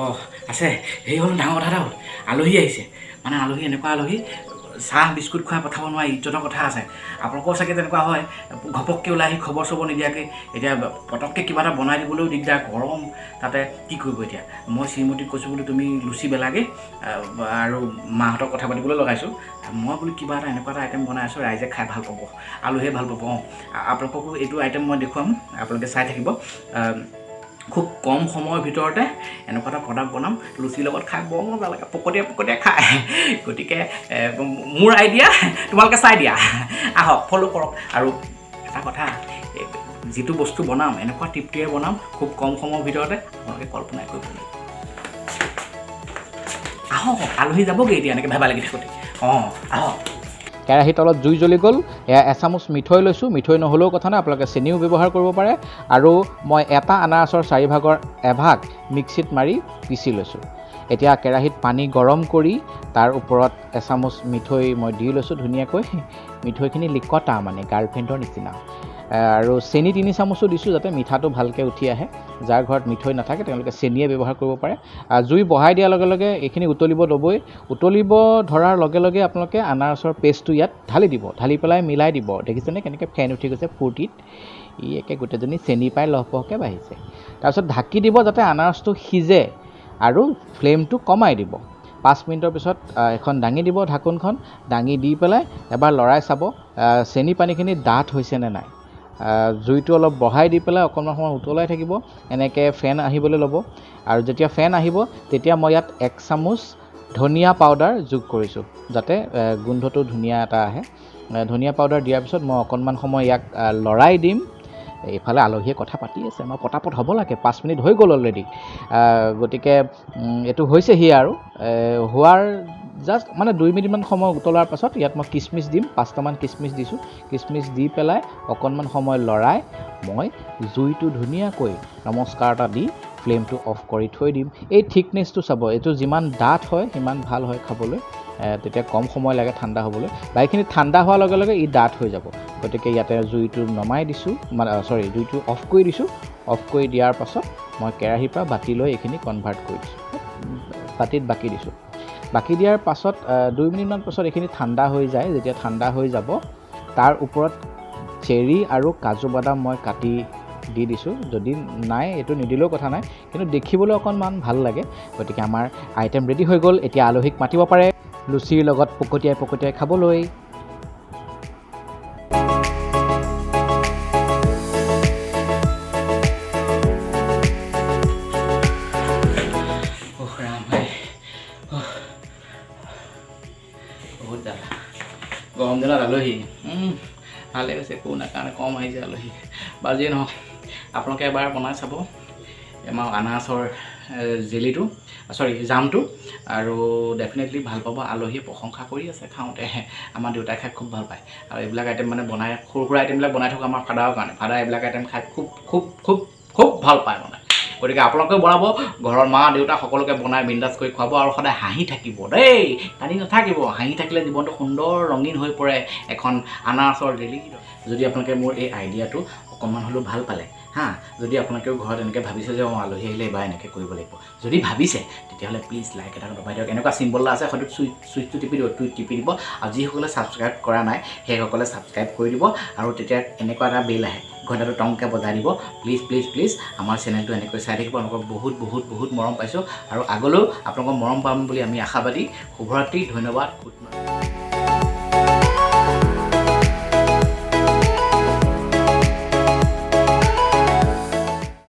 অঁ আছে সেই হ'ল ডাঙৰ কথা এটা হ'ল আলহী আহিছে মানে আলহী এনেকুৱা আলহী চাহ বিস্কুট খুৱাই পঠাব নোৱাৰি ইজ্জতৰ কথা আছে আপোনালোকৰ চাগে তেনেকুৱা হয় ঘপককৈ ওলাই আহি খবৰ চবৰ নিদিয়াকৈ এতিয়া পটককৈ কিবা এটা বনাই দিবলৈও দিগদাৰ গৰম তাতে কি কৰিব এতিয়া মই শ্ৰীমতীক কৈছোঁ বোলো তুমি লুচি বেলাগে আৰু মাহঁতক কথা পাতিবলৈ লগাইছোঁ মই বোলো কিবা এটা এনেকুৱা এটা আইটেম বনাই আছোঁ ৰাইজে খাই ভাল পাব আলহীয়ে ভাল পাব অঁ আপোনালোককো এইটো আইটেম মই দেখুৱাম আপোনালোকে চাই থাকিব খুব কম সময়ৰ ভিতৰতে এনেকুৱা এটা প্ৰডাক্ট বনাম লুচিৰ লগত খাই বৰ মজা লাগে পকতীয়া খাই গতিকে মোৰ আইডিয়া তোমালোকে চাই দিয়া আহক ফ'ল' কৰক আৰু এটা কথা যিটো বস্তু বনাম এনেকুৱা তৃপ্তিৰে বনাম খুব কম সময়ৰ ভিতৰতে আপোনালোকে কল্পনাই কৰিব লাগিব আহক আলহী যাবগৈ এতিয়া এনেকৈ ভাবা লাগি থাকোঁতে অঁ আহক কেৰাহীৰ তলত জুই জ্বলি গ'ল এয়া এচামুচ মিঠৈ লৈছোঁ মিঠৈ নহ'লেও কথা নাই আপোনালোকে চেনিও ব্যৱহাৰ কৰিব পাৰে আৰু মই এটা আনাৰসৰ 4/4 এভাগ মিক্সিত মাৰি পিচি লৈছোঁ এতিয়া কেৰাহীত পানী গৰম কৰি তাৰ ওপৰত এচামুচ মিঠৈ মই দি লৈছোঁ ধুনীয়াকৈ মিঠৈখিনি লিকতা মানে গাৰ্লফ্ৰেণ্ডৰ নিচিনা আৰু চেনি 3 চামুচো দিছোঁ যাতে মিঠাটো ভালকৈ উঠি আহে যাৰ ঘৰত মিঠৈ নাথাকে তেওঁলোকে চেনিয়ে ব্যৱহাৰ কৰিব পাৰে জুই বঢ়াই দিয়াৰ লগে লগে এইখিনি উতলিব ল'বই উতলিব ধৰাৰ লগে লগে আপোনালোকে আনাৰসৰ পেষ্টটো ইয়াত ঢালি দিব ঢালি পেলাই মিলাই দিব দেখিছেনে কেনেকৈ ফেন উঠি গৈছে ফূৰ্তিত ই একে গোটেইজনী চেনি পাই লহপহকৈ বাঢ়িছে তাৰপিছত ঢাকি দিব যাতে আনাৰসটো সিজে আৰু ফ্লেমটো কমাই দিব 5 মিনিটৰ পিছত এখন দাঙি দিব ঢাকোনখন দাঙি দি পেলাই এবাৰ লৰাই চাব চেনি পানীখিনি ডাঠ হৈছে নে নাই জুইটো অলপ বঢ়াই দি পেলাই অকণমান সময় উতলাই থাকিব এনেকৈ ফেন আহিবলৈ ল'ব আৰু যেতিয়া ফেন আহিব তেতিয়া মই ইয়াত 1 চামুচ ধনিয়া পাউডাৰ যোগ কৰিছোঁ যাতে গোন্ধটো ধুনীয়া এটা আহে ধনিয়া পাউডাৰ দিয়াৰ পিছত মই অকণমান সময় ইয়াক লৰাই দিম এইফালে আলহীয়ে কথা পাতি আছে মই পটাপট হ'ব লাগে 5 মিনিট হৈ গ'ল অলৰেডি গতিকে এইটো হৈছেহি আৰু হোৱাৰ জাষ্ট মানে 2 মিনিটমান সময় উতলাৰ পাছত ইয়াত মই কিচমিচ দিম 5টামান কিচমিচ দিছোঁ কিচমিচ দি পেলাই অকণমান সময় লৰাই মই জুইটো ধুনীয়াকৈ নমস্কাৰ এটা দি ফ্লেমটো অফ কৰি থৈ দিম এই থিকনেছটো চাব এইটো যিমান ডাঠ হয় সিমান ভাল হয় খাবলৈ তেতিয়া কম সময় লাগে ঠাণ্ডা হ'বলৈ বা এইখিনি ঠাণ্ডা হোৱাৰ লগে লগে ই ডাঠ হৈ যাব গতিকে ইয়াতে জুইটো নমাই দিছোঁ মানে জুইটো অফ কৰি দিছোঁ অফ কৰি দিয়াৰ পাছত মই কেৰাহীৰ পৰা বাতি লৈ এইখিনি কনভাৰ্ট কৰি দিছোঁ বাতিত বাকি দিছোঁ বাকি দিয়াৰ পাছত 2 মিনিটমান পাছত এইখিনি ঠাণ্ডা হৈ যায় যেতিয়া ঠাণ্ডা হৈ যাব তাৰ ওপৰত চেৰি আৰু কাজু বাদাম মই কাটি দি দিছোঁ যদি নাই এইটো নিদিলেও কথা নাই কিন্তু দেখিবলৈ অকণমান ভাল লাগে গতিকে আমাৰ আইটেম ৰেডি হৈ গ'ল এতিয়া আলহীক মাতিব পাৰে লুচিৰ লগত পকতিয়াই খাবলৈ বহুত জ্বালা গৰম দিনত আলহী ভালে হৈছে একো নাই কাৰণে কম আহিছে আলহী বাৰু যিয়ে নহওক আপোনালোকে এবাৰ বনাই চাব আমাৰ আনাৰসৰ জেলিটো জামটো আৰু ডেফিনেটলি ভাল পাব আলহীয়ে প্ৰশংসা কৰি আছে খাওঁতে আমাৰ দেউতাই খাই খুব ভাল পায় আৰু এইবিলাক আইটেম মানে বনাই সৰু সুৰা আইটেমবিলাক বনাই থকা আমাৰ ফাদাৰৰ কাৰণে ফাদাৰ এইবিলাক আইটেম খাই খুব ভাল পায় মানে গতিকে আপোনালোকেও বনাব ঘৰৰ মা দেউতা সকলোকে বনাই বিন্দাছ কৰি খুৱাব আৰু সদায় হাঁহি থাকিব দেই কান্দি নাথাকিব হাঁহি থাকিলে জীৱনটো সুন্দৰ ৰঙীন হৈ পৰে এখন আনাৰসৰ জেলি যদি আপোনালোকে মোৰ এই আইডিয়াটো অকণমান হ'লেও ভাল পালে যদি আপোনালোকেও ঘৰত এনেকৈ ভাবিছে যে আলহী আহিলে এবাৰ এনেকৈ কৰিব লাগিব যদি ভাবিছে তেতিয়াহ'লে প্লিজ লাইক এটা দবাই দিয়ক এনেকুৱা চিম্বল এটা আছে হয়তো চুইচটো টিপি দিব আৰু যিসকলে ছাবস্ক্ৰাইব কৰা নাই সেইসকলে ছাবস্ক্ৰাইব কৰি দিব আৰু তেতিয়া এনেকুৱা এটা বেল আহে ঘণ্টাটো টংকৈ বজাই দিব প্লিজ আমাৰ চেনেলটো এনেকৈ চাই থাকিব আপোনালোকক বহুত মৰম পাইছোঁ আৰু আগলৈও আপোনালোকক মৰম পাম বুলি আমি আশাবাদী শুভৰাত্ৰি ধন্যবাদ গুড নাইট